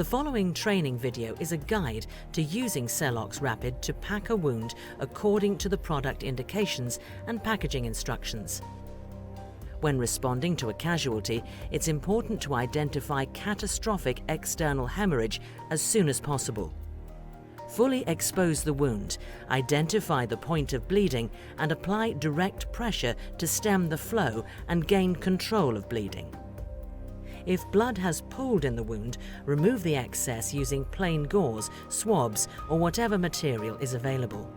The following training video is a guide to using Celox Rapid to pack a wound according to the product indications and packaging instructions. When responding to a casualty, it's important to identify catastrophic external hemorrhage as soon as possible. Fully expose the wound, identify the point of bleeding, and apply direct pressure to stem the flow and gain control of bleeding. If blood has pooled in the wound, remove the excess using plain gauze, swabs, or whatever material is available.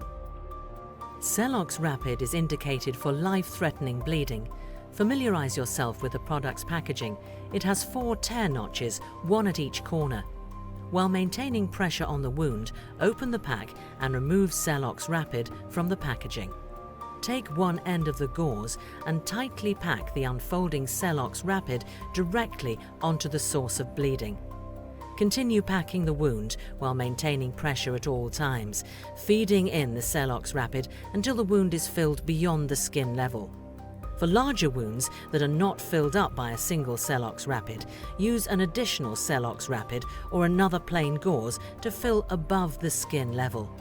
Celox Rapid is indicated for life-threatening bleeding. Familiarize yourself with the product's packaging. It has 4 tear notches, one at each corner. While maintaining pressure on the wound, open the pack and remove Celox Rapid from the packaging. Take one end of the gauze and tightly pack the unfolding Celox Rapid directly onto the source of bleeding. Continue packing the wound while maintaining pressure at all times, feeding in the Celox Rapid until the wound is filled beyond the skin level. For larger wounds that are not filled up by a single Celox Rapid, use an additional Celox Rapid or another plain gauze to fill above the skin level.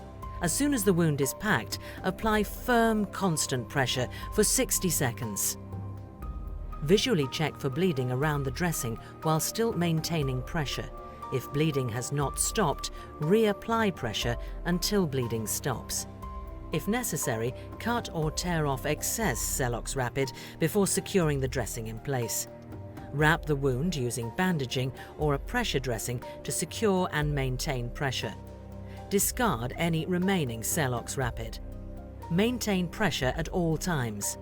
As soon as the wound is packed, apply firm, constant pressure for 60 seconds. Visually check for bleeding around the dressing while still maintaining pressure. If bleeding has not stopped, reapply pressure until bleeding stops. If necessary, cut or tear off excess Celox Rapid before securing the dressing in place. Wrap the wound using bandaging or a pressure dressing to secure and maintain pressure. Discard any remaining Celox Rapid. Maintain pressure at all times.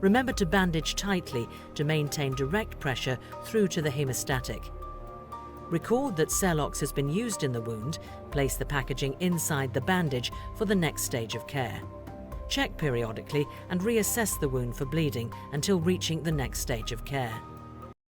Remember to bandage tightly to maintain direct pressure through to the haemostatic. Record that Celox has been used in the wound. Place the packaging inside the bandage for the next stage of care. Check periodically and reassess the wound for bleeding until reaching the next stage of care.